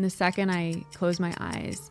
the second I closed my eyes,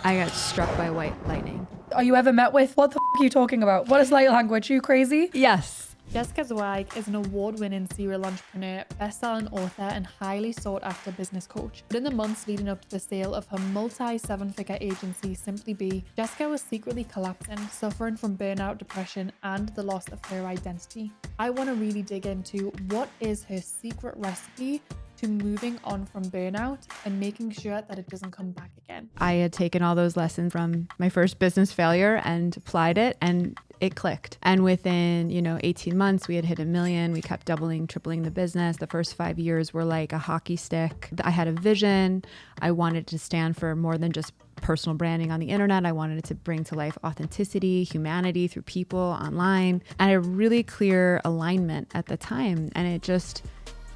I got struck by white lightning. Are you ever met with, what the f*** are you talking about? What is light language? Are you crazy? Yes. Jessica Zweig is an award-winning serial entrepreneur, best-selling author, and highly sought-after business coach. But in the months leading up to the sale of her multi-seven-figure agency, Simply Be, Jessica was secretly collapsing, suffering from burnout, depression, and the loss of her identity. I want to really dig into what is her secret recipe to moving on from burnout and making sure that it doesn't come back again. I had taken all those lessons from my first business failure and applied it, and it clicked. And within, 18 months, we had hit $1 million. We kept doubling, tripling the business. The first 5 years were like a hockey stick. I had a vision. I wanted to stand for more than just personal branding on the internet. I wanted it to bring to life authenticity, humanity through people online, and a really clear alignment at the time. And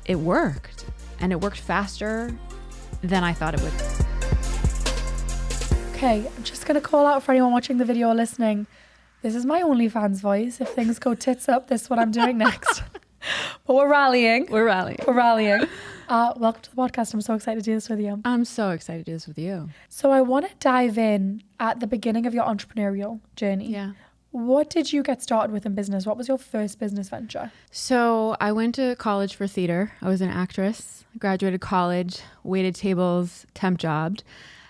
it worked. And it worked faster than I thought it would. Okay, I'm just going to call out for anyone watching the video or listening. This is my OnlyFans voice. If things go tits up, this is what I'm doing next. But we're rallying. Welcome to the podcast. I'm so excited to do this with you. I'm so excited to do this with you. So I want to dive in at the beginning of your entrepreneurial journey. Yeah. What did you get started with in business? What was your first business venture? So I went to college for theater. I was an actress. I graduated college, waited tables, temp jobbed.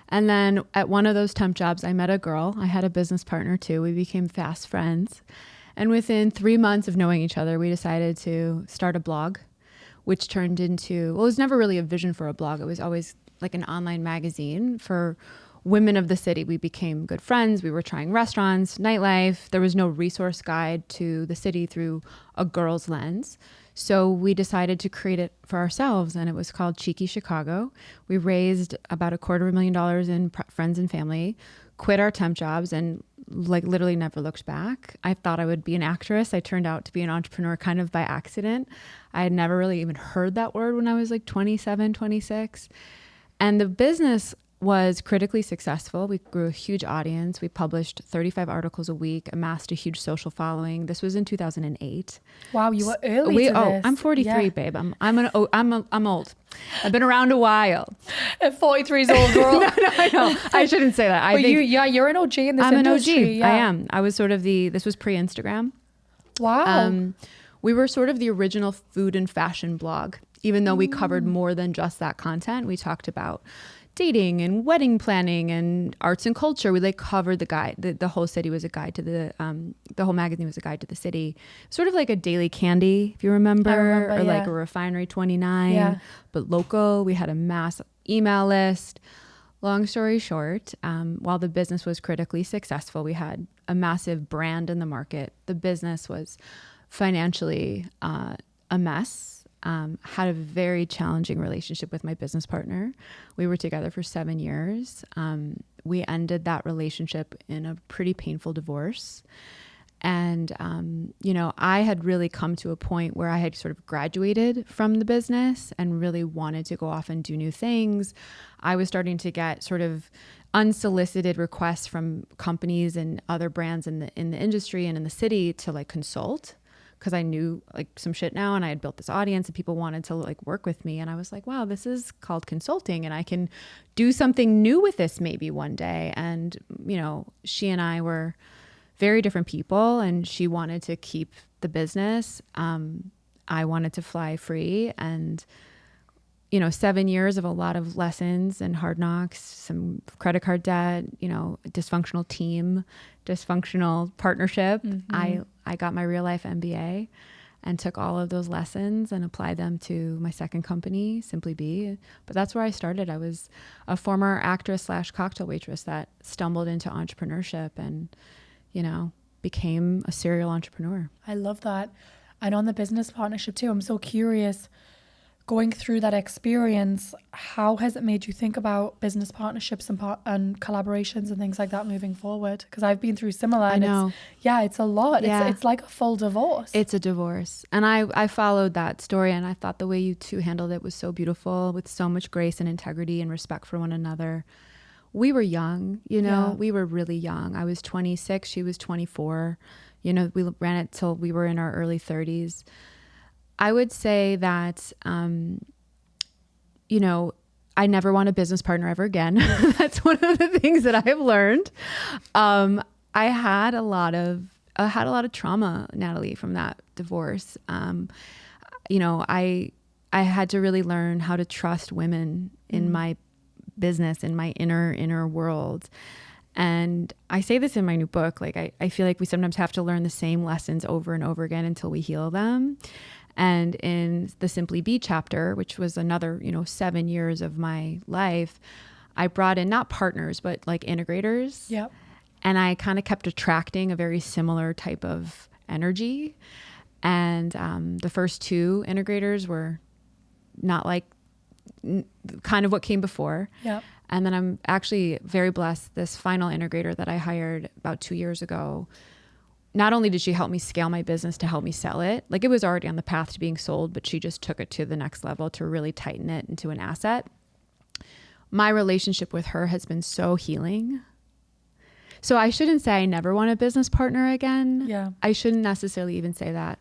And then at one of those temp jobs, I met a girl. I had a business partner too. We became fast friends. And within 3 months of knowing each other, we decided to start a blog, which turned into, it was never really a vision for a blog. It was always like an online magazine for women of the city. We became good friends. We were trying restaurants, nightlife. There was no resource guide to the city through a girl's lens. So we decided to create it for ourselves, and it was called Cheeky Chicago. We raised about $250,000 in friends and family, quit our temp jobs, and literally never looked back. I thought I would be an actress. I turned out to be an entrepreneur kind of by accident. I had never really even heard that word when I was like 27, 26. And the business was critically successful. We grew a huge audience. We published 35 articles a week, amassed a huge social following. This was in 2008. Wow, you were early to this. I'm 43, yeah. Babe. I'm old. I've been around a while. At 43 is old, girl. No, I know. I shouldn't say that. You're an OG in this industry. I'm an OG. Yeah. I am. I was sort of this was pre-Instagram. Wow. We were sort of the original food and fashion blog, even though we covered more than just that content. We talked about dating and wedding planning and arts and culture. We covered the guide. The whole city was a guide to the whole magazine was a guide to the city. Sort of like a Daily Candy, if you remember, or like a Refinery 29, but local. We had a mass email list. Long story short, while the business was critically successful, we had a massive brand in the market. The business was financially a mess. Had a very challenging relationship with my business partner. We were together for 7 years. We ended that relationship in a pretty painful divorce. And, I had really come to a point where I had sort of graduated from the business and really wanted to go off and do new things. I was starting to get sort of unsolicited requests from companies and other brands in the industry and in the city to consult, because I knew some shit now, and I had built this audience and people wanted to work with me. And I was like, wow, this is called consulting, and I can do something new with this maybe one day. And, she and I were very different people, and she wanted to keep the business. I wanted to fly free, and 7 years of a lot of lessons and hard knocks, some credit card debt, dysfunctional team, dysfunctional partnership. Mm-hmm. I got my real life MBA and took all of those lessons and applied them to my second company, Simply Be. But that's where I started. I was a former actress / cocktail waitress that stumbled into entrepreneurship and, became a serial entrepreneur. I love that. And on the business partnership too, I'm so curious, going through that experience, how has it made you think about business partnerships and collaborations and things like that moving forward? Because I've been through similar. I know. It's a lot. Yeah. It's like a full divorce. It's a divorce. And I followed that story, and I thought the way you two handled it was so beautiful, with so much grace and integrity and respect for one another. We were young, we were really young. I was 26, she was 24. We ran it till we were in our early 30s. I would say that, I never want a business partner ever again. That's one of the things that I have learned. I had a lot of trauma, Natalie, from that divorce. You know, I had to really learn how to trust women in my business, in my inner world. And I say this in my new book, like I feel like we sometimes have to learn the same lessons over and over again until we heal them. And in the Simply Be chapter, which was another, 7 years of my life, I brought in not partners, but like integrators. Yep. And I kind of kept attracting a very similar type of energy. And the first 2 integrators were not like kind of what came before. Yep. And then I'm actually very blessed. This final integrator that I hired about 2 years ago, not only did she help me scale my business to help me sell it, like it was already on the path to being sold, but she just took it to the next level to really tighten it into an asset. My relationship with her has been so healing. So I shouldn't say I never want a business partner again. Yeah. I shouldn't necessarily even say that,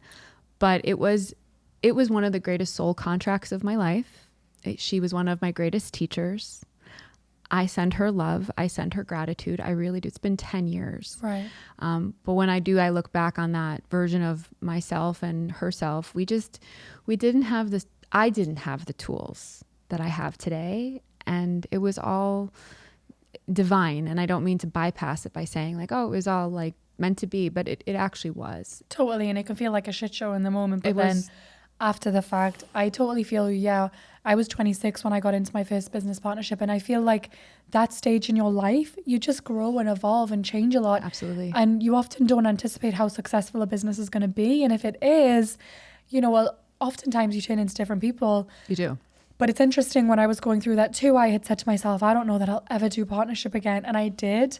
but it was one of the greatest soul contracts of my life. She was one of my greatest teachers. I send her love. I send her gratitude. I really do. It's been 10 years. Right. But when I do, I look back on that version of myself and herself. I didn't have the tools that I have today. And it was all divine. And I don't mean to bypass it by saying like, oh, it was all like meant to be, but it actually was. Totally. And it can feel like a shit show in the moment, but then after the fact, I totally feel, I was 26 when I got into my first business partnership. And I feel like that stage in your life, you just grow and evolve and change a lot. Absolutely. And you often don't anticipate how successful a business is going to be. And if it is, oftentimes you turn into different people. You do. But it's interesting, when I was going through that too, I had said to myself, I don't know that I'll ever do partnership again. And I did.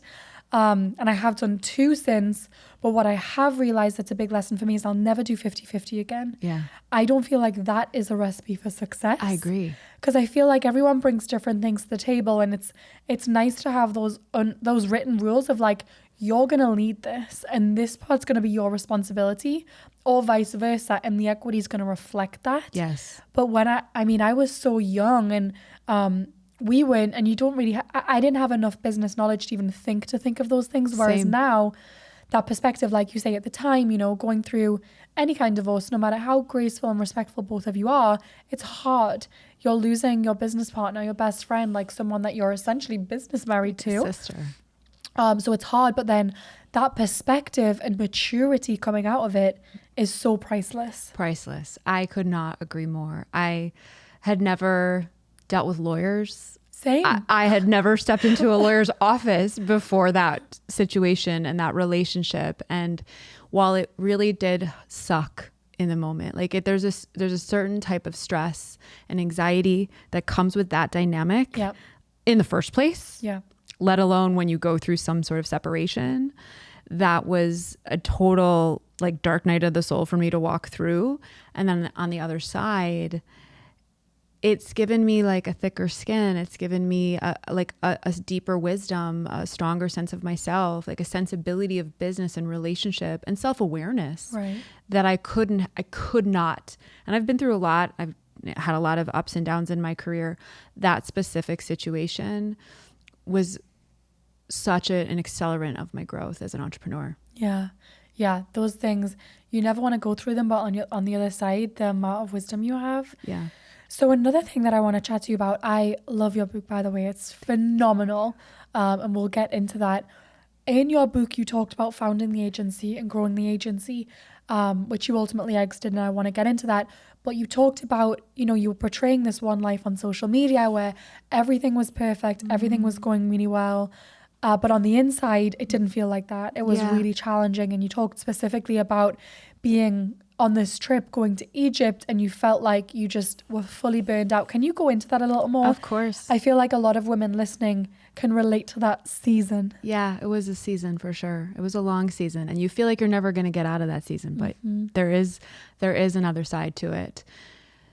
And I have done 2 since. But what I have realized that's a big lesson for me is I'll never do 50-50 again. Yeah. I don't feel like that is a recipe for success. I agree. Because I feel like everyone brings different things to the table, and it's nice to have those written rules of like, you're going to lead this and this part's going to be your responsibility, or vice versa, and the equity is going to reflect that. Yes. But when I was so young, and we weren't, and you don't really I didn't have enough business knowledge to even think of those things. Whereas Same. now, that perspective, like you say, at the time, going through any kind of divorce, no matter how graceful and respectful both of you are, it's hard. You're losing your business partner, your best friend, like someone that you're essentially business married to. Sister. So it's hard, but then that perspective and maturity coming out of it is so priceless. Priceless. I could not agree more. I had never dealt with lawyers. Same. I had never stepped into a lawyer's office before that situation and that relationship. And while it really did suck in the moment, like there's a certain type of stress and anxiety that comes with that dynamic in the first place. Yeah. Let alone when you go through some sort of separation. That was a total like dark night of the soul for me to walk through. And then on the other side, it's given me like a thicker skin. It's given me a deeper wisdom, a stronger sense of myself, like a sensibility of business and relationship and self-awareness that I could not. And I've been through a lot. I've had a lot of ups and downs in my career. That specific situation was such an accelerant of my growth as an entrepreneur. Yeah. Yeah. Those things, you never want to go through them, but on the other side, the amount of wisdom you have. Yeah. So another thing that I want to chat to you about, I love your book, by the way. It's phenomenal. And we'll get into that. In your book, you talked about founding the agency and growing the agency, which you ultimately exited, and I want to get into that. But you talked about, you were portraying this one life on social media where everything was perfect, everything was going really well. But on the inside, it didn't feel like that. It was really challenging. And you talked specifically about being on this trip, going to Egypt, and you felt like you just were fully burned out. Can you go into that a little more? Of course. I feel like a lot of women listening can relate to that season. Yeah, it was a season for sure. It was a long season, and you feel like you're never going to get out of that season, but there is another side to it.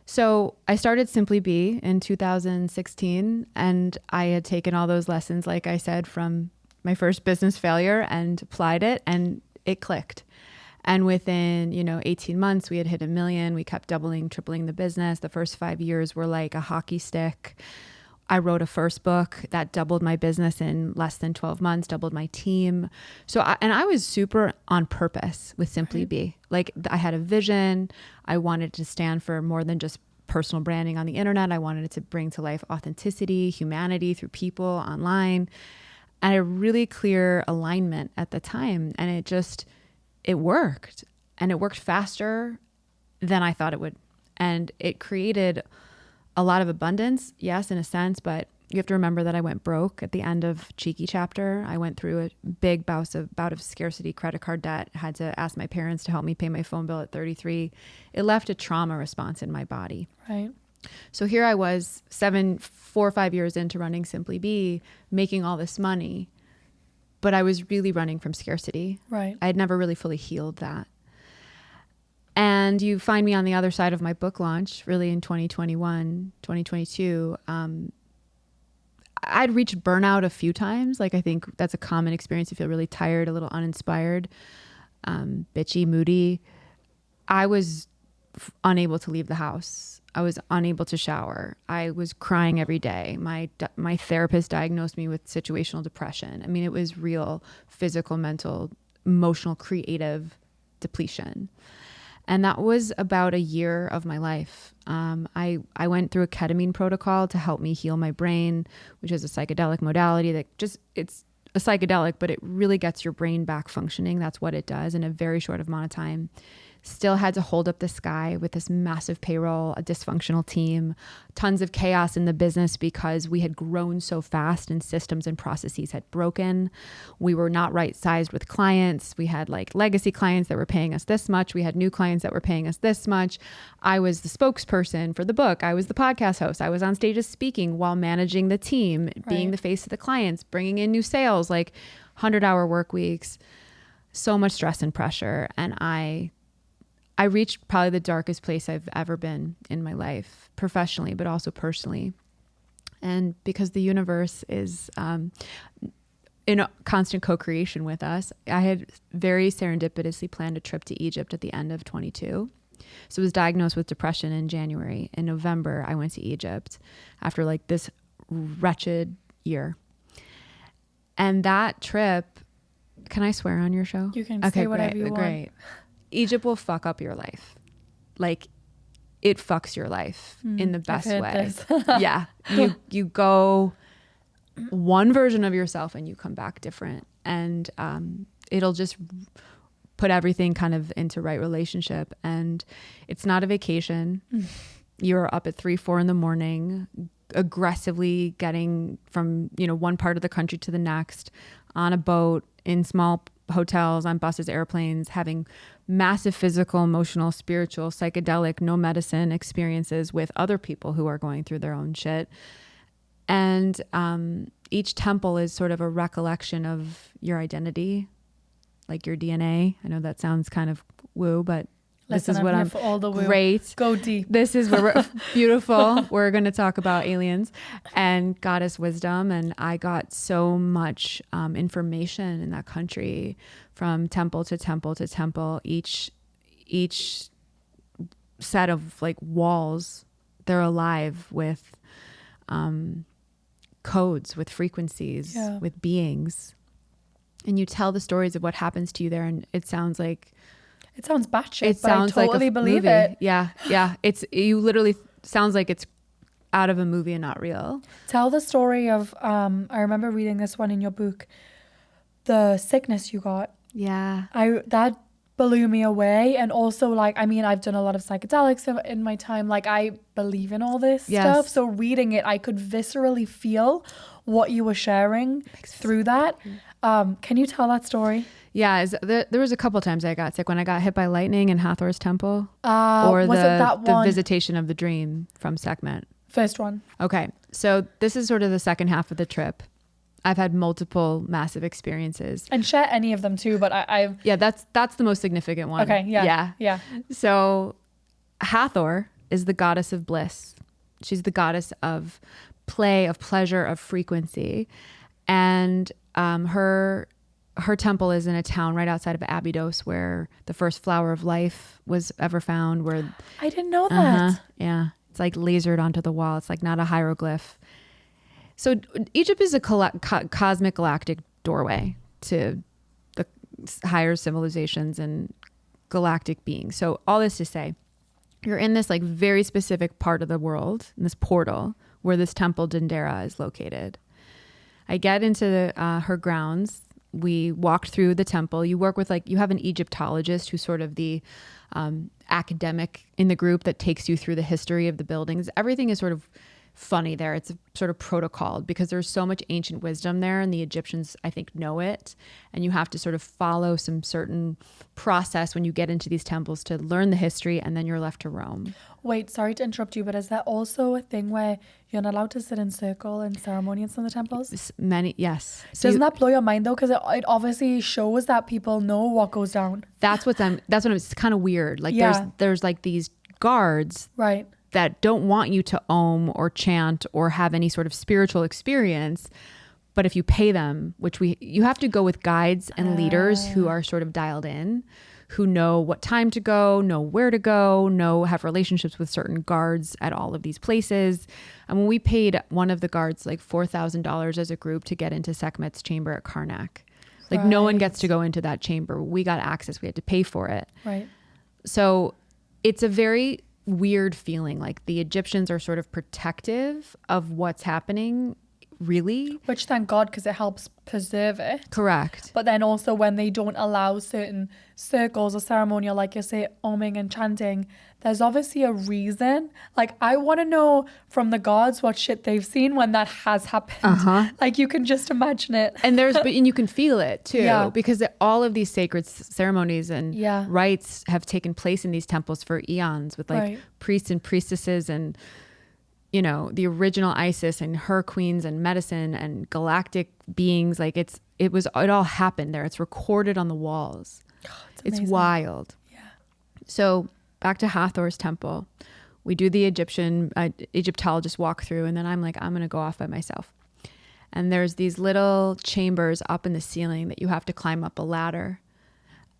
So I started Simply Be in 2016, and I had taken all those lessons, like I said, from my first business failure and applied it, and it clicked. And within, 18 months, we had hit 1 million. We kept doubling, tripling the business. The first 5 years were like a hockey stick. I wrote a first book that doubled my business in less than 12 months, doubled my team. So, I was super on purpose with Simply Be. Like, I had a vision. I wanted to stand for more than just personal branding on the internet. I wanted it to bring to life authenticity, humanity through people online, and a really clear alignment at the time. And it worked, and it worked faster than I thought it would. And it created a lot of abundance, yes, in a sense, but you have to remember that I went broke at the end of Cheeky Chapter. I went through a big bout of scarcity, credit card debt, had to ask my parents to help me pay my phone bill at 33. It left a trauma response in my body. Right. So here I was 4 or 5 years into running Simply Be, making all this money, but I was really running from scarcity. Right. I had never really fully healed that. And you find me on the other side of my book launch, really in 2021, 2022. I'd reached burnout a few times. Like, I think that's a common experience. You feel really tired, a little uninspired, bitchy, moody. I was unable to leave the house. I was unable to shower. I was crying every day. My therapist diagnosed me with situational depression. I mean, it was real physical, mental, emotional, creative depletion. And that was about a year of my life. I went through a ketamine protocol to help me heal my brain, which is a psychedelic modality that it's a psychedelic, but it really gets your brain back functioning. That's what it does in a very short amount of time. Still had to hold up the sky with this massive payroll, a dysfunctional team, tons of chaos in the business because we had grown so fast and systems and processes had broken. We were not right sized with clients. We had like legacy clients that were paying us this much. We had new clients that were paying us this much. I was the spokesperson for the book. I was the podcast host. I was on stages speaking while managing the team, being the face of the clients, bringing in new sales, like 100-hour work weeks, so much stress and pressure. And I reached probably the darkest place I've ever been in my life, professionally, but also personally. And because the universe is in a constant co-creation with us, I had very serendipitously planned a trip to Egypt at the end of 22. So I was diagnosed with depression in January. In November, I went to Egypt after like this wretched year. And that trip, can I swear on your show? You can say whatever you want. Great. Egypt will fuck up your life. Like, it fucks your life in the best way. Yeah. You go one version of yourself and you come back different. And it'll just put everything kind of into right relationship. And it's not a vacation. You're up at 3-4 in the morning, aggressively getting from, one part of the country to the next on a boat, in small hotels, on buses, airplanes, having massive physical, emotional, spiritual, psychedelic, no medicine experiences with other people who are going through their own shit. And each temple is sort of a recollection of your identity, like your DNA. I know that sounds kind of woo, but this is what I'm for all the woo. Great. Go deep. This is where we're beautiful. We're going to talk about aliens and goddess wisdom. And I got so much information in that country from temple to temple to temple. Each set of like walls, they're alive with codes, with frequencies, with beings. And you tell the stories of what happens to you there. And it sounds batshit, but I totally believe it. Yeah. You literally sounds like it's out of a movie and not real. Tell the story of, I remember reading this one in your book, the sickness you got. Yeah. That blew me away. And also like, I've done a lot of psychedelics in my time. Like, I believe in all this stuff. So reading it, I could viscerally feel what you were sharing through that. Can you tell that story? Yeah, there was a couple times I got sick, when I got hit by lightning in Hathor's temple, or was it that one? The visitation of the dream from Sekhmet. First one. Okay, so this is sort of the second half of the trip. I've had multiple massive experiences, and share any of them too. But that's the most significant one. Okay, yeah. So Hathor is the goddess of bliss. She's the goddess of play, of pleasure, of frequency, and her temple is in a town right outside of Abydos, where the first flower of life was ever found. Where I didn't know that. Yeah, it's like lasered onto the wall. It's like not a hieroglyph. So Egypt is a cosmic galactic doorway to the higher civilizations and galactic beings. So all this to say, you're in this like very specific part of the world, in this portal where this temple Dendera is located. I get into her grounds. We walked through the temple. You work with you have an Egyptologist who's sort of the academic in the group that takes you through the history of the buildings. Everything is sort of funny there. It's sort of protocoled because there's so much ancient wisdom there, and the Egyptians, I think, know it. And you have to sort of follow some certain process when you get into these temples to learn the history, and then you're left to roam. Wait, sorry to interrupt you, but is there also a thing where you're not allowed to sit in circle in ceremony in some of the temples? Yes. So Doesn't that blow your mind though? Because it obviously shows that people know what goes down. That's what it's kind of weird. Like Yeah. there's like these guards Right. that don't want you to om or chant or have any sort of spiritual experience. But if you pay them, you have to go with guides and leaders who are sort of dialed in, who know what time to go, know where to go, have relationships with certain guards at all of these places. And when we paid one of the guards like $4,000 as a group to get into Sekhmet's chamber at Karnak, like no one gets to go into that chamber. We got access. We had to pay for it. Right. So it's a very weird feeling. Like the Egyptians are sort of protective of what's happening, really. Which thank God, because it helps preserve it. Correct. But then also when they don't allow certain circles or ceremonial, like you say, oming and chanting, there's obviously a reason. Like I want to know from the gods what shit they've seen when that has happened. Like you can just imagine it. And and you can feel it too, Yeah. because all of these sacred ceremonies and Yeah. rites have taken place in these temples for eons with like priests and priestesses and, the original Isis and her queens and medicine and galactic beings. Like it all happened there. It's recorded on the walls. It's wild. Yeah. So back to Hathor's temple, we do the Egyptologist walk through, and then I'm like, I'm going to go off by myself. And there's these little chambers up in the ceiling that you have to climb up a ladder.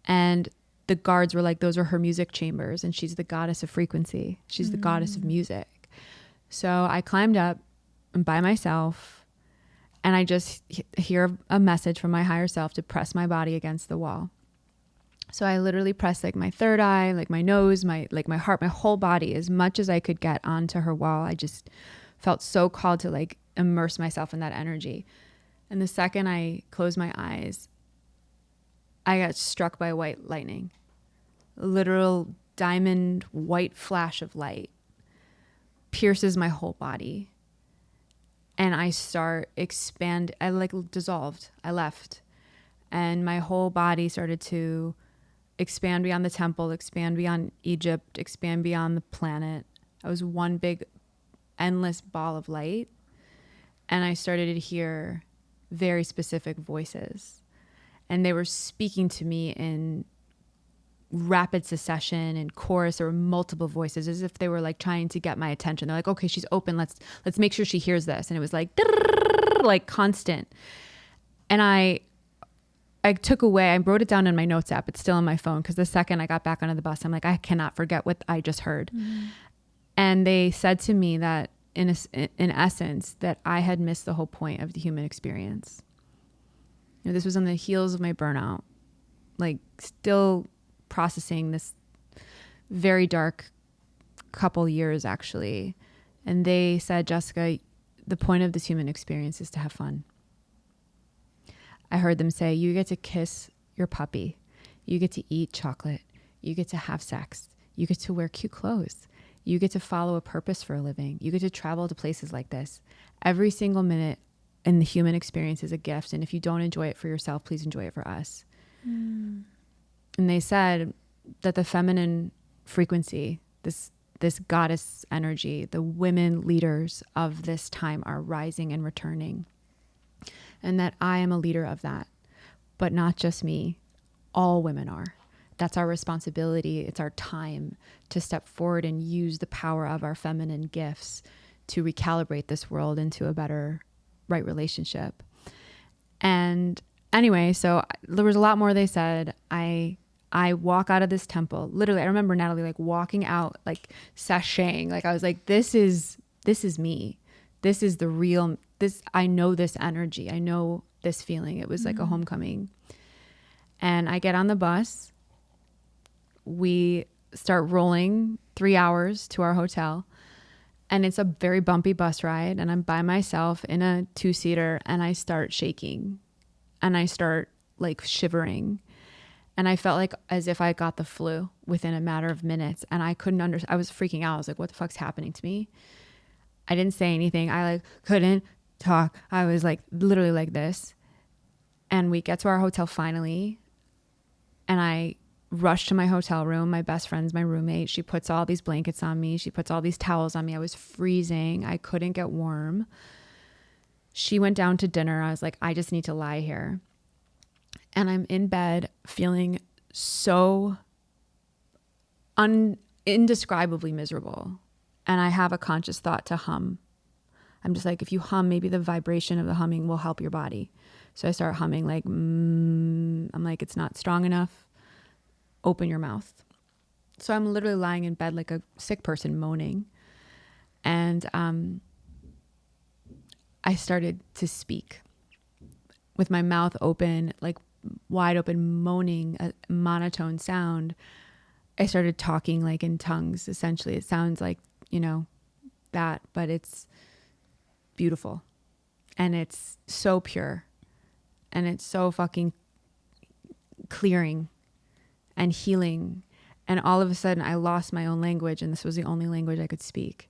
And the guards were like, those are her music chambers. And she's the goddess of frequency. She's the goddess of music. So I climbed up by myself, and I just hear a message from my higher self to press my body against the wall. So I literally pressed like my third eye, like my nose, my heart, my whole body, as much as I could get onto her wall. I just felt so called to like immerse myself in that energy. And the second I closed my eyes, I got struck by white lightning, a literal diamond white flash of light pierces my whole body. And I start I like dissolved. I left. And my whole body started to expand beyond the temple, expand beyond Egypt, expand beyond the planet. I was one big, endless ball of light. And I started to hear very specific voices. And they were speaking to me in rapid succession and chorus. There were multiple voices, as if they were like trying to get my attention. They're like, okay, she's open. Let's make sure she hears this. And it was like constant. And I wrote it down in my notes app. It's still on my phone, because the second I got back onto the bus, I'm like, I cannot forget what I just heard. Mm-hmm. And they said to me that in essence, that I had missed the whole point of the human experience. This was on the heels of my burnout, like still processing this very dark couple years, actually. And they said, Jessica, the point of this human experience is to have fun. I heard them say, you get to kiss your puppy. You get to eat chocolate. You get to have sex. You get to wear cute clothes. You get to follow a purpose for a living. You get to travel to places like this. Every single minute in the human experience is a gift. And if you don't enjoy it for yourself, please enjoy it for us. Mm. And they said that the feminine frequency, this goddess energy, the women leaders of this time are rising and returning. And that I am a leader of that. But not just me. All women are. That's our responsibility. It's our time to step forward and use the power of our feminine gifts to recalibrate this world into a better, right relationship. And anyway, so there was a lot more they said. I walk out of this temple. Literally, I remember Natalie like walking out, like sashaying. Like I was like, this is me. This is I know this energy. I know this feeling. It was like a homecoming. And I get on the bus. We start rolling 3 hours to our hotel. And it's a very bumpy bus ride. And I'm by myself in a 2-seater, and I start shaking. And I start like shivering. And I felt like as if I got the flu within a matter of minutes. And I couldn't understand. I was freaking out. I was like, what the fuck's happening to me? I didn't say anything. I like couldn't talk. I was like literally like this. And we get to our hotel finally. And I rush to my hotel room. My best friend's my roommate. She puts all these blankets on me. She puts all these towels on me. I was freezing. I couldn't get warm. She went down to dinner. I was like, I just need to lie here. And I'm in bed feeling so indescribably miserable. And I have a conscious thought to hum. I'm just like, if you hum, maybe the vibration of the humming will help your body. So I start humming like, I'm like, it's not strong enough. Open your mouth. So I'm literally lying in bed like a sick person moaning. And I started to speak with my mouth open, like wide open, moaning, a monotone sound. I started talking like in tongues, essentially. It sounds like, that, but it's beautiful. And it's so pure. And it's so fucking clearing and healing. And all of a sudden I lost my own language, and this was the only language I could speak.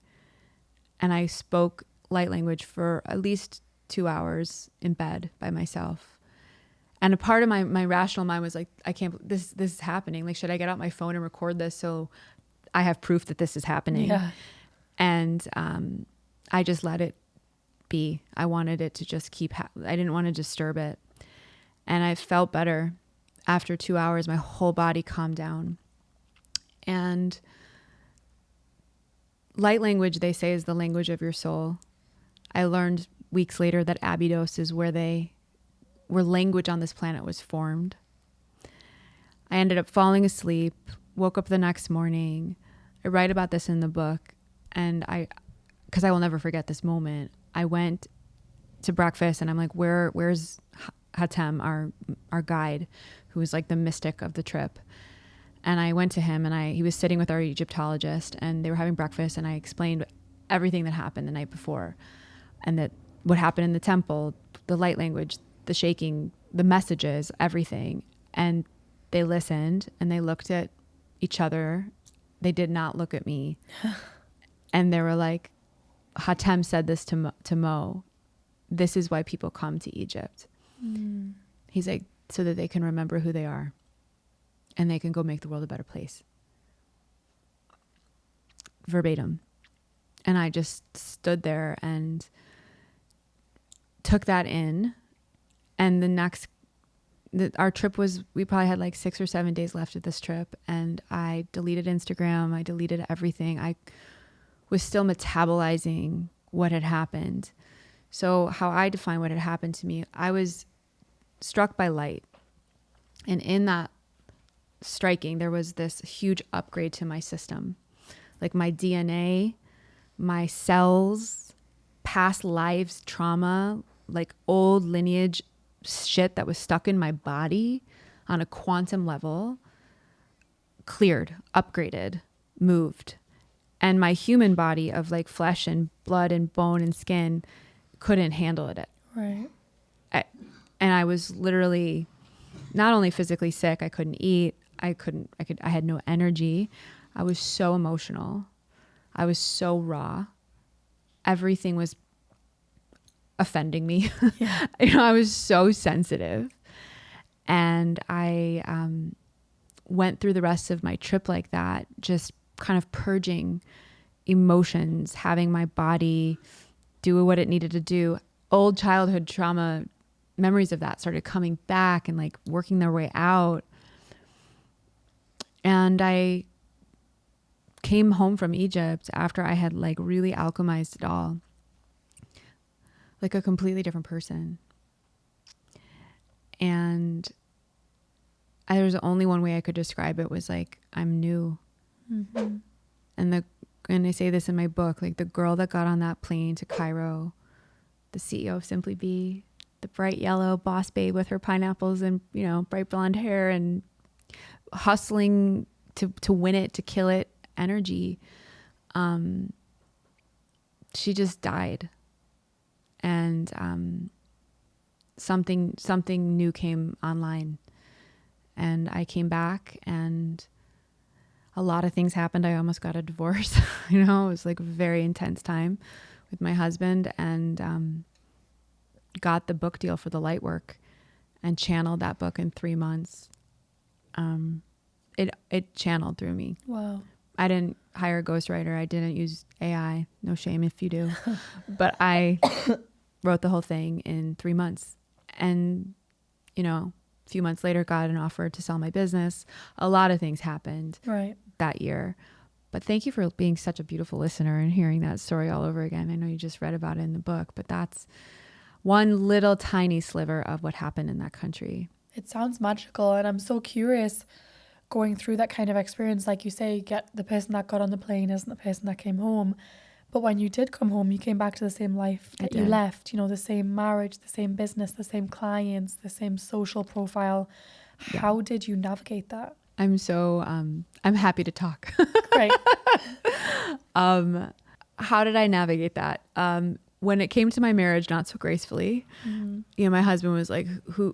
And I spoke light language for at least 2 hours in bed by myself. And a part of my rational mind was like, I can't, this is happening. Like, should I get out my phone and record this so I have proof that this is happening? Yeah. And I just let it be. I wanted it to just I didn't want to disturb it. And I felt better. After 2 hours, my whole body calmed down. And light language, they say, is the language of your soul. I learned weeks later that Abydos is where language on this planet was formed. I ended up falling asleep, woke up the next morning. I write about this in the book. And because I will never forget this moment, I went to breakfast and I'm like, where's Hatem, our guide, who was like the mystic of the trip? And I went to him, and he was sitting with our Egyptologist, and they were having breakfast, and I explained everything that happened the night before, and that what happened in the temple, the light language, the shaking, the messages, everything. And they listened, and they looked at each other. They did not look at me. And they were like, Hatem said this to Mo. This is why people come to Egypt. Mm. He's like, so that they can remember who they are, and they can go make the world a better place. Verbatim. And I just stood there and took that in. And our trip we probably had like 6 or 7 days left of this trip. And I deleted Instagram. I deleted everything. I was still metabolizing what had happened. So how I define what had happened to me, I was struck by light. And in that striking, there was this huge upgrade to my system. Like my DNA, my cells, past lives, trauma, like old lineage shit that was stuck in my body on a quantum level, cleared, upgraded, moved. And my human body of like flesh and blood and bone and skin couldn't handle it. Right. And I was literally not only physically sick, I couldn't eat. I had no energy. I was so emotional. I was so raw. Everything was offending me. Yeah. I was so sensitive. And I went through the rest of my trip like that, just kind of purging emotions, having my body do what it needed to do. Old childhood trauma, memories of that started coming back and like working their way out. And I came home from Egypt after I had like really alchemized it all, like a completely different person. And there was only one way I could describe it, was like, I'm new. Mm-hmm. And I say this in my book, like the girl that got on that plane to Cairo the CEO of Simply Be, the bright yellow boss babe with her pineapples and, you know, bright blonde hair and hustling to win it, to kill it energy. She just died. And something new came online. And I came back and a lot of things happened. I almost got a divorce. You know, it was like a very intense time with my husband, and got the book deal for the light work and channeled that book in 3 months. It channeled through me. Wow. I didn't hire a ghostwriter. I didn't use AI. No shame if you do. But I wrote the whole thing in 3 months. And, you know, a few months later, got an offer to sell my business. A lot of things happened that year. But thank you for being such a beautiful listener and hearing that story all over again. I know you just read about it in the book, but that's one little tiny sliver of what happened in that country. It sounds magical. And I'm so curious going through that kind of experience. Like you say, the person that got on the plane isn't the person that came home. But when you did come home, you came back to the same life that you left, you know, the same marriage, the same business, the same clients, the same social profile. Yeah. How did you navigate that? I'm so, I'm happy to talk. Great. How did I navigate that? When it came to my marriage, not so gracefully, you know, my husband was like,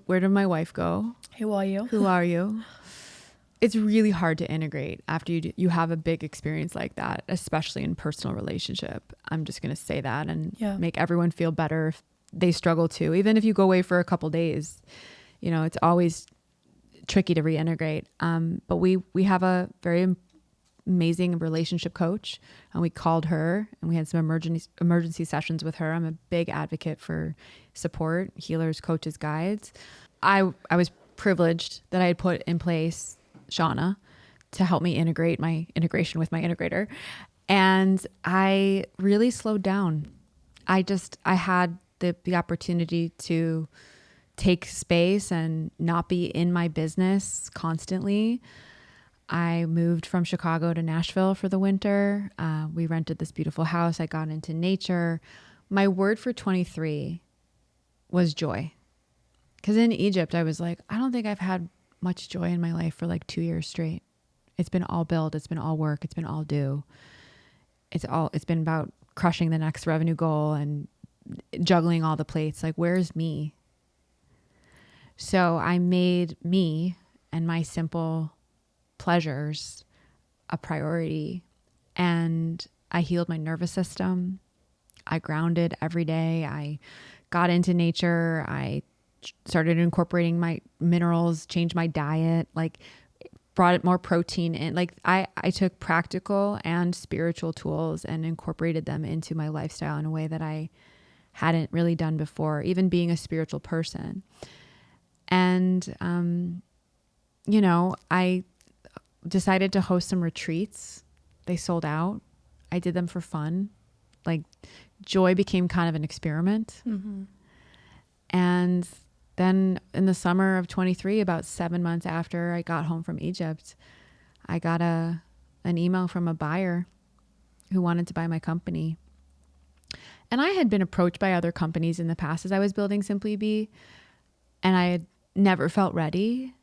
where did my wife go? Who are you? Who are you? It's really hard to integrate after you have a big experience like that, especially in personal relationship. I'm just going to say that and make everyone feel better if they struggle too. Even if you go away for a couple days, you know, it's always tricky to reintegrate. But we have a very amazing relationship coach, and we called her and we had some emergency sessions with her. I'm a big advocate for support, healers, coaches, guides. I was privileged that I had put in place Shauna to help me integrate my integration with my integrator. And I really slowed down. I had the opportunity to take space and not be in my business constantly. I moved from Chicago to Nashville for the winter. We rented this beautiful house. I got into nature. My word for 23 was joy. Because in Egypt, I was like, I don't think I've had much joy in my life for like 2 years straight. It's been all build. It's been all work. It's been all do. It's been about crushing the next revenue goal and juggling all the plates. Like, where's me? So I made me and my simple pleasures a priority, and I healed my nervous system. I grounded every day. I got into nature. I started incorporating my minerals, changed my diet, like brought more protein in. Like I took practical and spiritual tools and incorporated them into my lifestyle in a way that I hadn't really done before, even being a spiritual person. And, you know, I decided to host some retreats. They sold out. I did them for fun. Like, joy became kind of an experiment. Mm-hmm. And then in the summer of 23, about 7 months after I got home from Egypt, I got an email from a buyer who wanted to buy my company. And I had been approached by other companies in the past as I was building Simply Be, and I had never felt ready.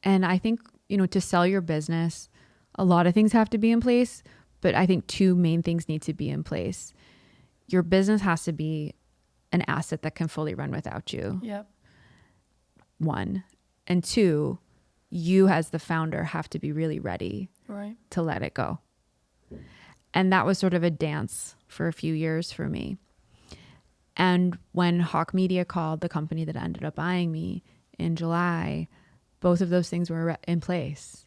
And I think, you know, to sell your business, a lot of things have to be in place, but I think two main things need to be in place. Your business has to be an asset that can fully run without you. Yep. 1. And 2, you as the founder have to be really ready to let it go. And that was sort of a dance for a few years for me. And when Hawk Media called, the company that ended up buying me in July, both of those things were in place.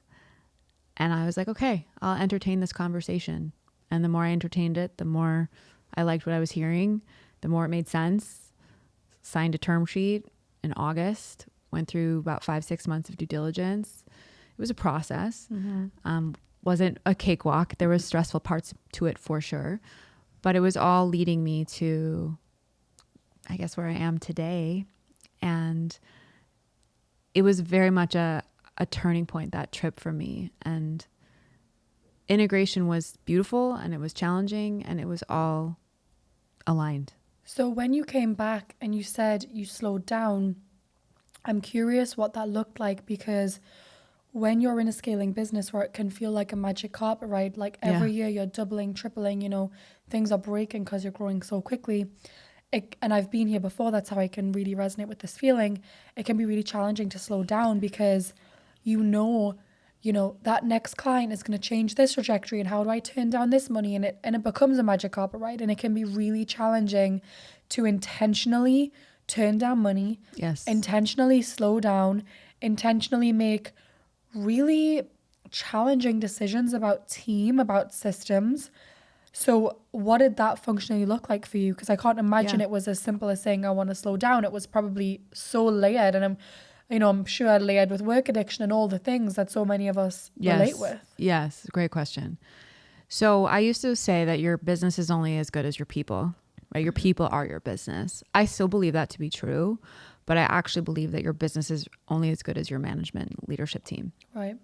And I was like, okay, I'll entertain this conversation. And the more I entertained it, the more I liked what I was hearing, the more it made sense. Signed a term sheet in August, went through about 5-6 months of due diligence. It was a process. Mm-hmm. Wasn't a cakewalk. There was stressful parts to it for sure, but it was all leading me to, I guess, where I am today. And it was very much a turning point, that trip for me. And integration was beautiful, and it was challenging, and it was all aligned. So when you came back and you said you slowed down, I'm curious what that looked like, because when you're in a scaling business where it can feel like a magic carpet ride, like every year you're doubling, tripling, you know, things are breaking because you're growing so quickly. And I've been here before, that's how I can really resonate with this feeling. It can be really challenging to slow down because you know, that next client is going to change this trajectory, and how do I turn down this money? And it becomes a magic carpet ride, and it can be really challenging to intentionally turn down money, Yes. intentionally slow down, intentionally make really challenging decisions about team, about systems. So what did that functionally look like for you? Because I can't imagine it was as simple as saying I want to slow down. It was probably so layered, and I'm sure layered with work addiction and all the things that so many of us relate with. Yes, great question. So I used to say that your business is only as good as your people, right? Your people are your business. I still believe that to be true, but I actually believe that your business is only as good as your management and leadership team. Right.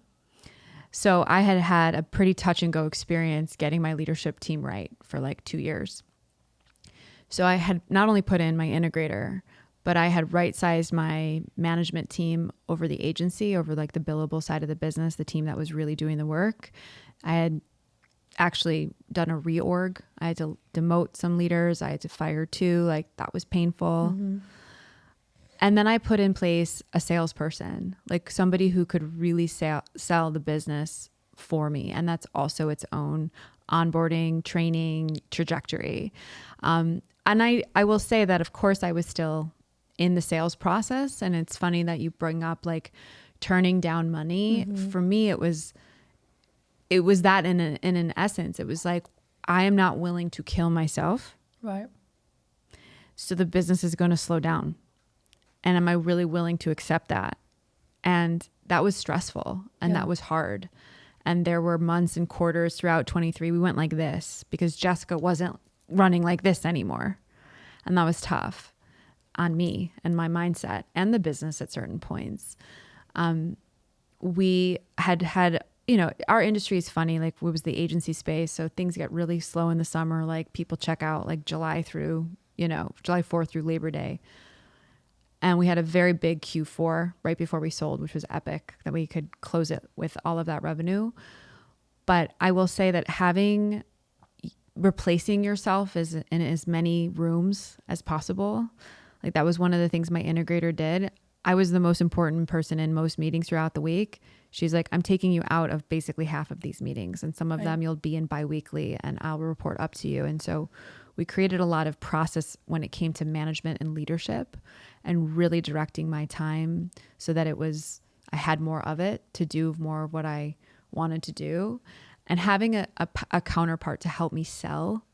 So I had had a pretty touch and go experience getting my leadership team right for like 2 years. So I had not only put in my integrator, but I had right-sized my management team over the agency, over like the billable side of the business, the team that was really doing the work. I had actually done a reorg. I had to demote some leaders. I had to fire 2. Like that was painful. Mm-hmm. And then I put in place a salesperson, like somebody who could really sell the business for me. And that's also its own onboarding, training, trajectory. And I will say that, of course, I was still in the sales process. And it's funny that you bring up like turning down money. Mm-hmm. For me, it was that in an essence. It was like, I am not willing to kill myself. Right. So the business is going to slow down. And am I really willing to accept that? And that was stressful and that was hard. And there were months and quarters throughout 23. We went like this because Jessica wasn't running like this anymore. And that was tough on me and my mindset and the business at certain points. We had, our industry is funny. Like it was the agency space. So things get really slow in the summer. Like people check out like July 4th through Labor Day. And we had a very big Q4 right before we sold, which was epic, that we could close it with all of that revenue. But I will say that replacing yourself in as many rooms as possible, like that was one of the things my integrator did. I was the most important person in most meetings throughout the week. She's like, I'm taking you out of basically half of these meetings, and some of them you'll be in biweekly, and I'll report up to you. And so we created a lot of process when it came to management and leadership, and really directing my time so that I had more of it to do more of what I wanted to do. And having a counterpart to help me sell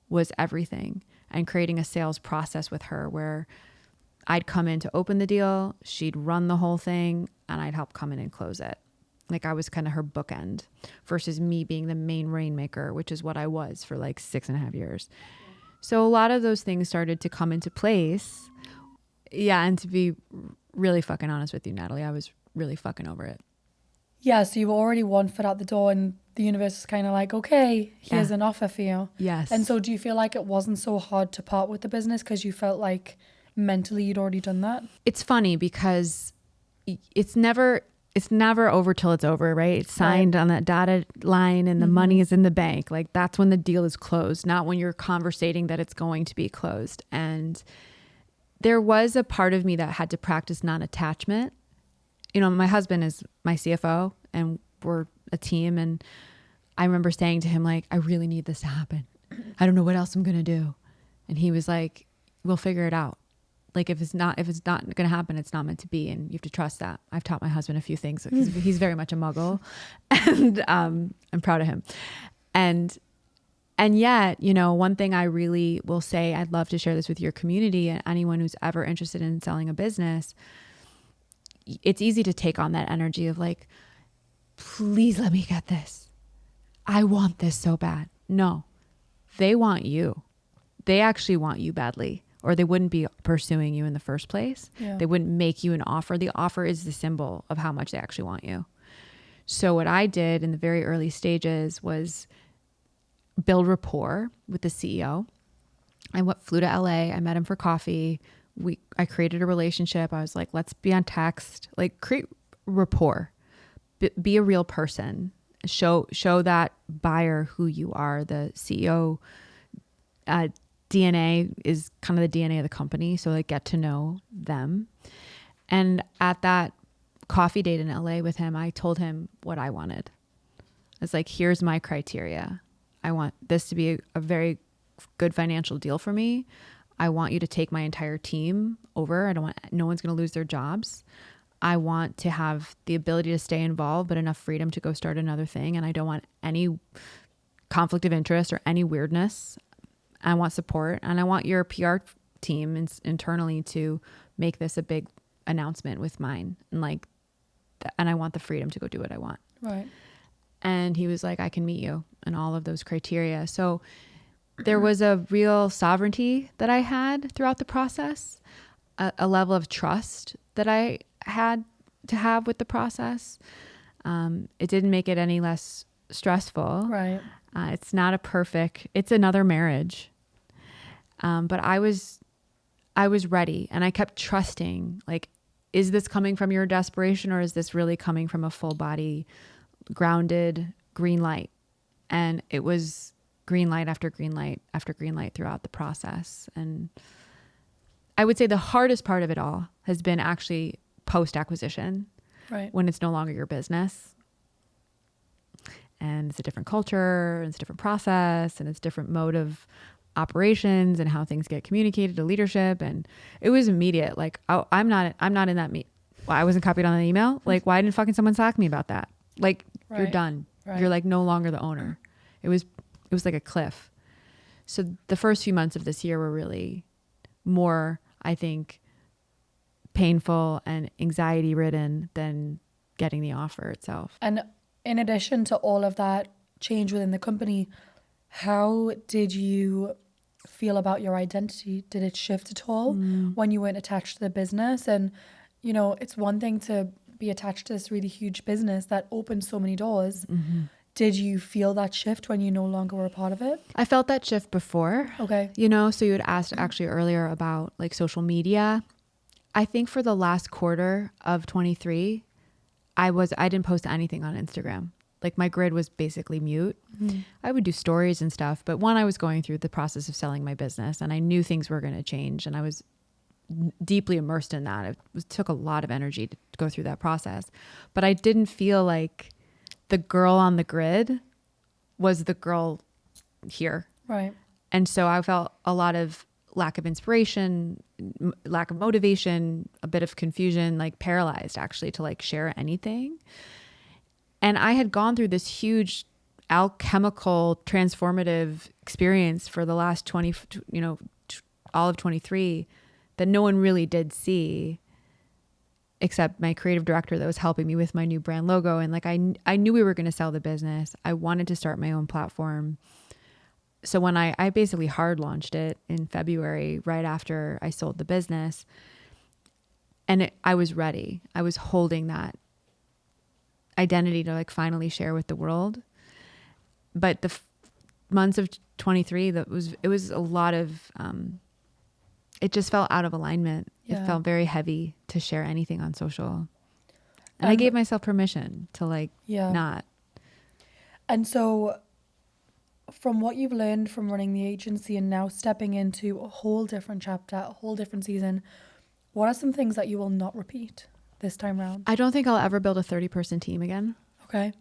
was everything. And creating a sales process with her where I'd come in to open the deal, she'd run the whole thing, and I'd help come in and close it. Like I was kind of her bookend versus me being the main rainmaker, which is what I was for like 6.5 years. So a lot of those things started to come into place. Yeah, and to be really fucking honest with you, Natalie, I was really fucking over it. Yeah, so you were already 1 foot out the door, and the universe is kind of like, okay, here's an offer for you. Yes. And so do you feel like it wasn't so hard to part with the business because you felt like mentally you'd already done that? It's funny because it's never over till it's over, right? It's signed on that dotted line and the money is in the bank. Like that's when the deal is closed, not when you're conversating that it's going to be closed. And there was a part of me that had to practice non-attachment. My husband is my CFO and we're a team. And I remember saying to him, like, I really need this to happen. I don't know what else I'm going to do. And he was like, we'll figure it out. Like if it's not going to happen, it's not meant to be. And you have to trust that. I've taught my husband a few things. He's very much a muggle, and I'm proud of him. And yet, one thing I really will say, I'd love to share this with your community and anyone who's ever interested in selling a business. It's easy to take on that energy of like, please let me get this. I want this so bad. No, they want you. They actually want you badly, or they wouldn't be pursuing you in the first place. Yeah. They wouldn't make you an offer. The offer is the symbol of how much they actually want you. So what I did in the very early stages was build rapport with the CEO flew to LA. I met him for coffee. I created a relationship. I was like, let's be on text, like create rapport, be a real person, show that buyer who you are. The CEO DNA is kind of the DNA of the company. So like get to know them. And at that coffee date in LA with him, I told him what I wanted. It's like, here's my criteria. I want this to be a very good financial deal for me. I want you to take my entire team over. No one's going to lose their jobs. I want to have the ability to stay involved, but enough freedom to go start another thing. And I don't want any conflict of interest or any weirdness. I want support, and I want your PR team internally to make this a big announcement with mine. And I want the freedom to go do what I want. Right. And he was like, I can meet you and all of those criteria. So there was a real sovereignty that I had throughout the process, a level of trust that I had to have with the process. It didn't make it any less stressful. Right. It's another marriage. But I was ready, and I kept trusting, like, is this coming from your desperation, or is this really coming from a full body, grounded green light? And it was green light after green light after green light throughout the process. And I would say the hardest part of it all has been actually post-acquisition, right, when it's no longer your business. And it's a different culture, and it's a different process, and it's a different mode of operations and how things get communicated to leadership. And it was immediate. Like, oh, I'm not in that well, I wasn't copied on the email. Like, why didn't fucking someone Slack me about that? Like, right, you're done. Right. You're like no longer the owner. It was like a cliff. So the first few months of this year were really more, I think, painful and anxiety ridden than getting the offer itself. And in addition to all of that change within the company, how did you feel about your identity? Did it shift at all when you weren't attached to the business? And, you know, it's one thing to be attached to this really huge business that opened so many doors. Mm-hmm. Did you feel that shift when you no longer were a part of it? I felt that shift before. Okay. You know, so you had asked actually earlier about like social media. I think for the last quarter of 23, I didn't post anything on Instagram. Like, my grid was basically mute. Mm-hmm. I would do stories and stuff, but I was going through the process of selling my business, and I knew things were going to change, and I was deeply immersed in that. It took a lot of energy to go through that process, but I didn't feel like the girl on the grid was the girl here. Right. And so I felt a lot of lack of inspiration, lack of motivation, a bit of confusion, like paralyzed actually to like share anything. And I had gone through this huge alchemical transformative experience for the last all of 23 that no one really did see except my creative director that was helping me with my new brand logo. And like, I knew we were going to sell the business. I wanted to start my own platform. So when I basically hard launched it in February, right after I sold the business, and I was ready. I was holding that identity to like finally share with the world. But the months of 23, it was a lot of, it just felt out of alignment. Yeah. It felt very heavy to share anything on social. And I gave myself permission to like not. And so from what you've learned from running the agency and now stepping into a whole different chapter, a whole different season, what are some things that you will not repeat this time around? I don't think I'll ever build a 30-person team again. Okay.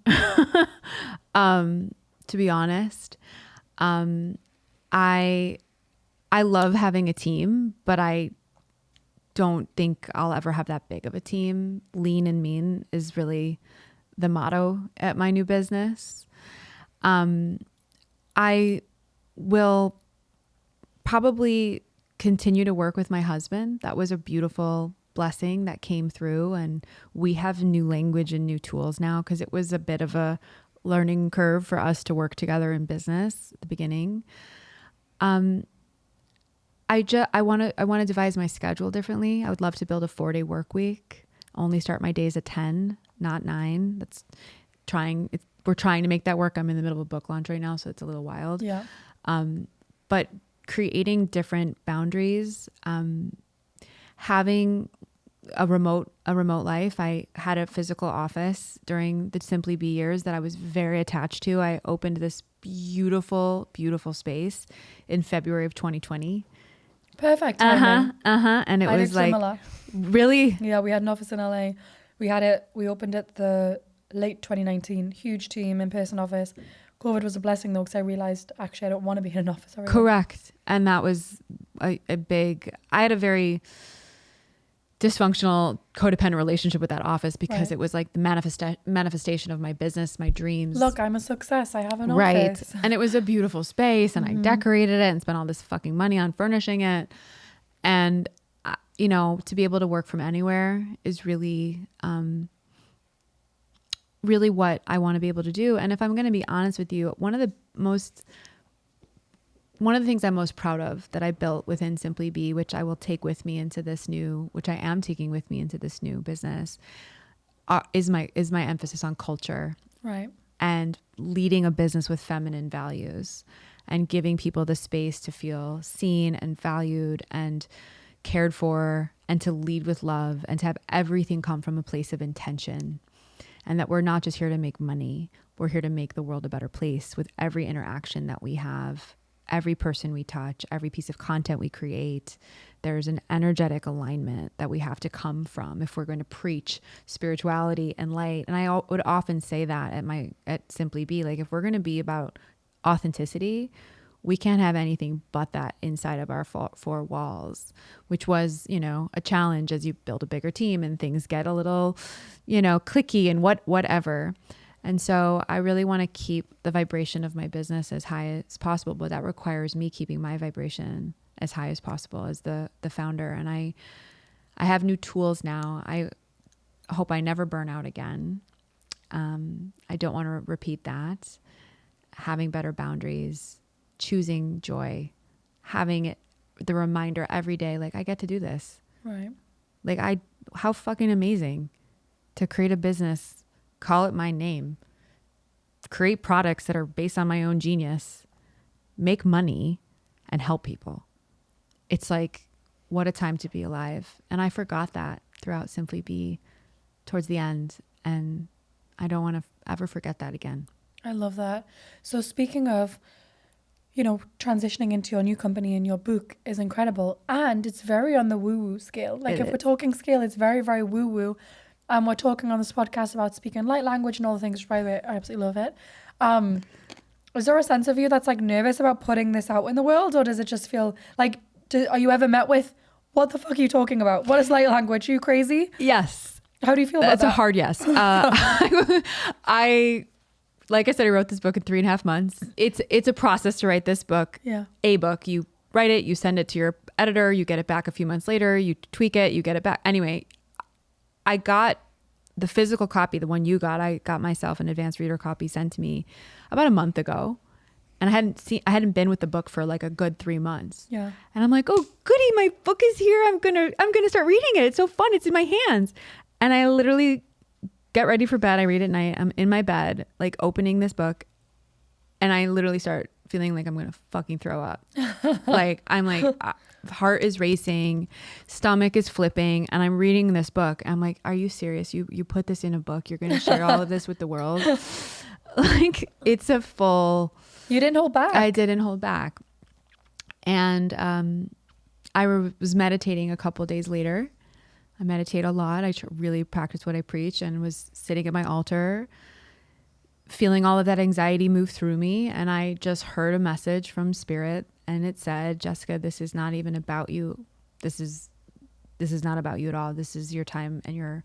To be honest, I love having a team, but I don't think I'll ever have that big of a team. Lean and mean is really the motto at my new business. I will probably continue to work with my husband. That was a beautiful blessing that came through, and we have new language and new tools now because it was a bit of a learning curve for us to work together in business at the beginning. I want to devise my schedule differently. I would love to build a 4-day work week, only start my days at 10, not 9. We're trying to make that work. I'm in the middle of a book launch right now, so it's a little wild. Yeah. But creating different boundaries, having a remote life. I had a physical office during the Simply Be years that I was very attached to. I opened this beautiful, beautiful space in February of 2020. Perfect timing. And it I was did like, similar. really? Yeah, we had an office in LA. We opened it the late 2019. Huge team, in-person office. COVID was a blessing though, because I realized actually I don't want to be in an office already. Correct. And that was I had a very dysfunctional codependent relationship with that office because it was like the manifestation of my business, my dreams. Look, I'm a success. I have an right. office. And it was a beautiful space and I decorated it and spent all this fucking money on furnishing it. And, you know, to be able to work from anywhere is really, really what I want to be able to do. And if I'm going to be honest with you, one of the things I'm most proud of that I built within Simply Be, which I will take with me into this new, which I am taking with me into this new business, is my emphasis on culture. Right. And leading a business with feminine values and giving people the space to feel seen and valued and cared for and to lead with love and to have everything come from a place of intention. And that we're not just here to make money. We're here to make the world a better place with every interaction that we have, every person we touch, every piece of content we create. There's an energetic alignment that we have to come from if we're going to preach spirituality and light. And I would often say that at Simply Be, like if we're going to be about authenticity, we can't have anything but that inside of our four walls, which was, you know, a challenge as you build a bigger team and things get a little, you know, clicky and whatever. And so I really want to keep the vibration of my business as high as possible, but that requires me keeping my vibration as high as possible as the founder. And I have new tools now. I hope I never burn out again. I don't want to repeat that. Having better boundaries, choosing joy, having the reminder every day, like I get to do this. Right. Like how fucking amazing to create a business, call it my name, create products that are based on my own genius, make money and help people. It's like, what a time to be alive. And I forgot that throughout Simply Be towards the end. And I don't want to ever forget that again. I love that. So speaking of, you know, transitioning into your new company and your book is incredible. And it's very on the woo-woo scale. Like if we're talking scale, it's very, very woo-woo. We're talking on this podcast about speaking light language and all the things, which by the way, I absolutely love it. Is there a sense of you that's like nervous about putting this out in the world? Or does it just feel like, are you ever met with, what the fuck are you talking about? What is light language? Are you crazy? Yes. How do you feel about that? That's a hard yes. Like I said, I wrote this book in 3.5 months. It's a process to write this book. Yeah. A book, you write it, you send it to your editor, you get it back a few months later, you tweak it, you get it back. Anyway, I got the physical copy, the one you got, I got myself an advanced reader copy sent to me about a month ago. And I hadn't been with the book for like a good 3 months. Yeah. And I'm like, oh goody, my book is here. I'm gonna start reading it. It's so fun. It's in my hands. And I literally get ready for bed. I read at night. I'm in my bed, like opening this book. And I literally start feeling like I'm going to fucking throw up. I'm like, heart is racing, stomach is flipping. And I'm reading this book. I'm like, are you serious? You put this in a book. You're going to share all of this with the world. Like it's a full... You didn't hold back. I didn't hold back. And I was meditating a couple of days later. I meditate a lot. I really practice what I preach and was sitting at my altar, feeling all of that anxiety move through me. And I just heard a message from Spirit and it said, Jessica, this is not even about you. This is not about you at all. This is your time and your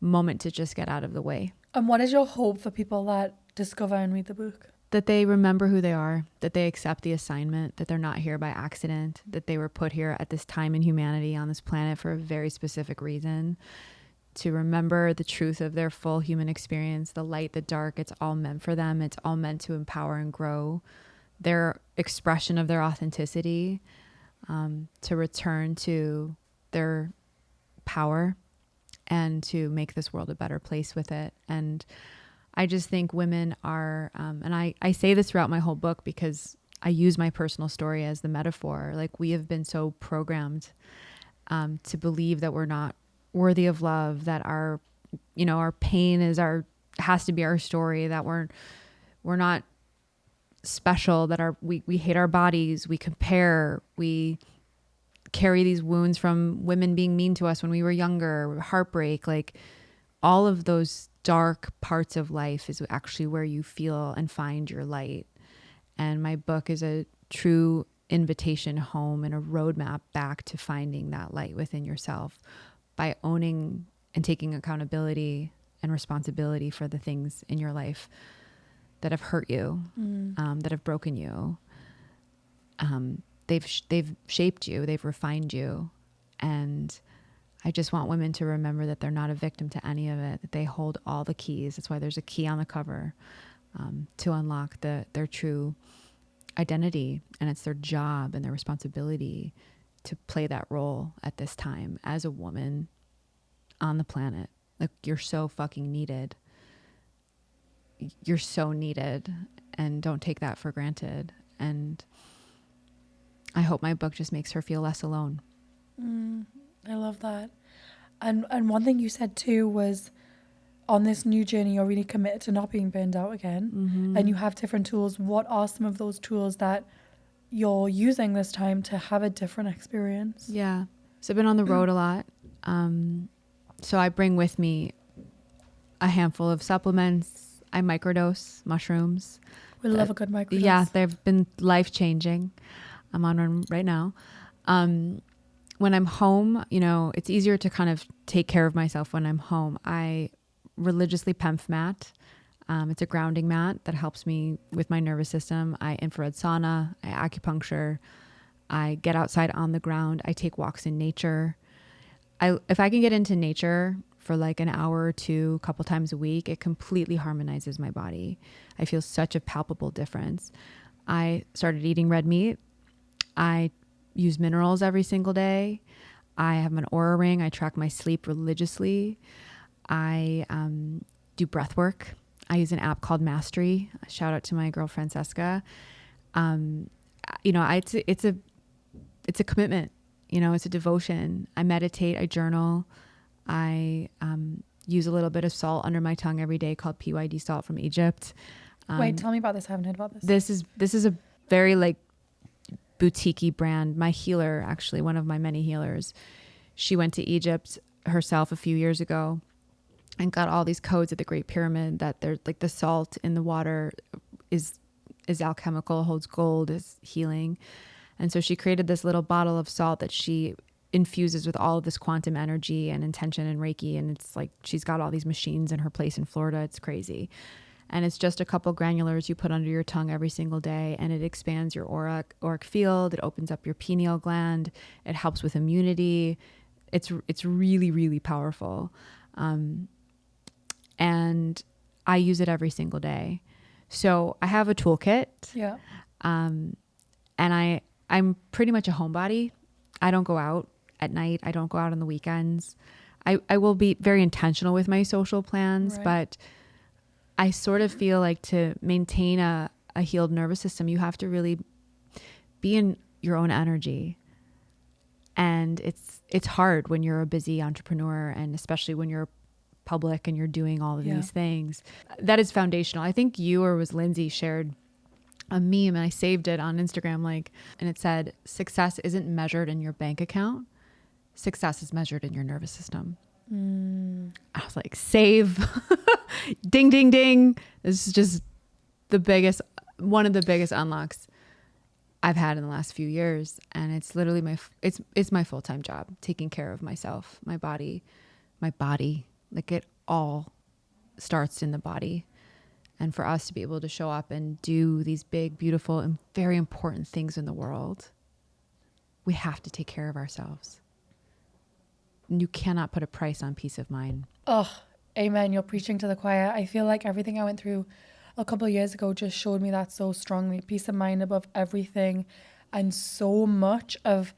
moment to just get out of the way. And what is your hope for people that discover and read the book? That they remember who they are, that they accept the assignment, that they're not here by accident, that they were put here at this time in humanity on this planet for a very specific reason, to remember the truth of their full human experience, the light, the dark, it's all meant for them. It's all meant to empower and grow their expression of their authenticity, to return to their power and to make this world a better place with it. And I just think women are, and I say this throughout my whole book because I use my personal story as the metaphor. Like, we have been so programmed to believe that we're not worthy of love, that our pain has to be our story, that we're not special, that we hate our bodies, we compare, we carry these wounds from women being mean to us when we were younger, heartbreak, like all of those dark parts of life is actually where you feel and find your light. And my book is a true invitation home and a roadmap back to finding that light within yourself by owning and taking accountability and responsibility for the things in your life that have hurt you, that have broken you. They've shaped you, they've refined you. And I just want women to remember that they're not a victim to any of it, that they hold all the keys. That's why there's a key on the cover, to unlock their true identity. And it's their job and their responsibility to play that role at this time as a woman on the planet. Like, you're so fucking needed. You're so needed, and don't take that for granted. And I hope my book just makes her feel less alone. I love that. And one thing you said too was, on this new journey, you're really committed to not being burned out again. And you have different tools. What are some of those tools that you're using this time to have a different experience? Yeah. So I've been on the road a lot. So I bring with me a handful of supplements. I microdose mushrooms. We love a good microdose. Yeah, they've been life-changing. I'm on one right now. When I'm home, it's easier to kind of take care of myself when I'm home. I religiously PEMF mat. It's a grounding mat that helps me with my nervous system. I infrared sauna, I acupuncture, I get outside on the ground, I take walks in nature. If I can get into nature for like an hour or two, a couple times a week, it completely harmonizes my body. I feel such a palpable difference. I started eating red meat. I use minerals every single day. I have an aura ring. I track my sleep religiously. I do breath work. I use an app called Mastery. Shout out to my girlfriend, Jessica. It's a commitment. It's a devotion. I meditate. I journal. I use a little bit of salt under my tongue every day called PYD salt from Egypt. Wait, tell me about this. I haven't heard about this. This is a very like boutique-y brand. My healer, actually, one of my many healers, she went to Egypt herself a few years ago and got all these codes at the Great Pyramid that they're like the salt in the water is alchemical, holds gold, is healing. And so she created this little bottle of salt that she infuses with all of this quantum energy and intention and Reiki. And it's like, she's got all these machines in her place in Florida. It's crazy. And it's just a couple granulars you put under your tongue every single day, and it expands your auric field. It opens up your pineal gland. It helps with immunity. It's really, really powerful. And I use it every single day. So I have a toolkit. Yeah. And I'm pretty much a homebody. I don't go out at night. I don't go out on the weekends. I will be very intentional with my social plans, Right. but I sort of feel like to maintain a healed nervous system, you have to really be in your own energy. And it's hard when you're a busy entrepreneur, and especially when you're public and you're doing all of these things. That is foundational. I think you, or was Lindsay, shared a meme, and I saved it on Instagram, and it said, success isn't measured in your bank account. Success is measured in your nervous system. I was like, save. Ding, ding, ding. This is just one of the biggest unlocks I've had in the last few years. And it's literally it's my full-time job, taking care of myself, my body. Like, it all starts in the body. And for us to be able to show up and do these big, beautiful, and very important things in the world, we have to take care of ourselves. And you cannot put a price on peace of mind. Oh, amen. You're preaching to the choir. I feel like everything I went through a couple of years ago just showed me that so strongly. Peace of mind above everything. And so much of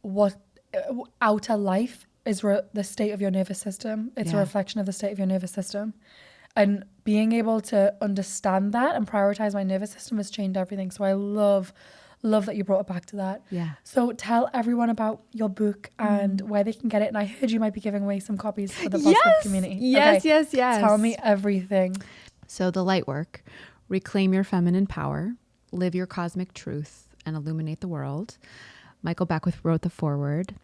what outer life is the state of your nervous system. It's a reflection of the state of your nervous system. And being able to understand that and prioritize my nervous system has changed everything. So I love that you brought it back to that. Yeah. So tell everyone about your book and where they can get it. And I heard you might be giving away some copies for the Boss Babe community. Yes. Tell me everything. So the light work, reclaim your feminine power, live your cosmic truth, and illuminate the world. Michael Beckwith wrote the foreword.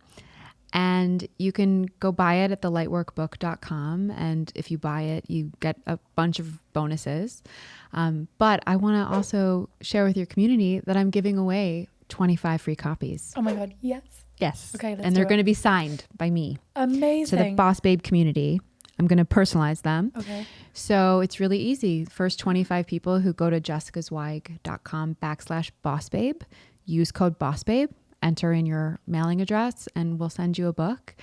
And you can go buy it at thelightworkbook.com. And if you buy it, you get a bunch of bonuses. But I want to also share with your community that I'm giving away 25 free copies. Oh my God, yes. Yes. Okay, let's and they're do it. going to be signed by me. Amazing. To the Boss Babe community. I'm going to personalize them. Okay. So it's really easy. First 25 people who go to jessicazweig.com/bossbabe, use code bossbabe, enter in your mailing address, and we'll send you a book.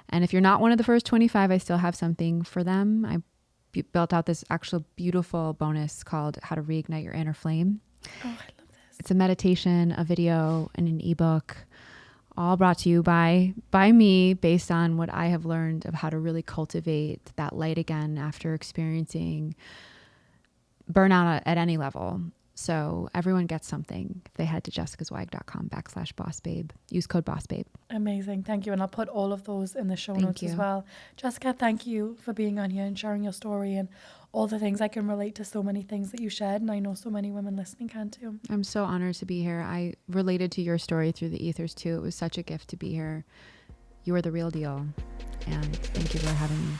And if you're not one of the first 25, I still have something for them. I built out this actual beautiful bonus called How to Reignite Your Inner Flame. Oh, I love this. It's a meditation, a video, and an ebook, all brought to you by me based on what I have learned of how to really cultivate that light again after experiencing burnout at any level. So everyone gets something if they head to jessicazweig.com/bossbabe. Use code bossbabe. Amazing. Thank you. And I'll put all of those in the show Thank notes you. as well. Jessica, thank you for being on here and sharing your story and all the things. I can relate to so many things that you shared, and I know so many women listening can too. I'm so honored to be here. I related to your story through the ethers too. It was such a gift to be here. You are the real deal. And thank you for having me.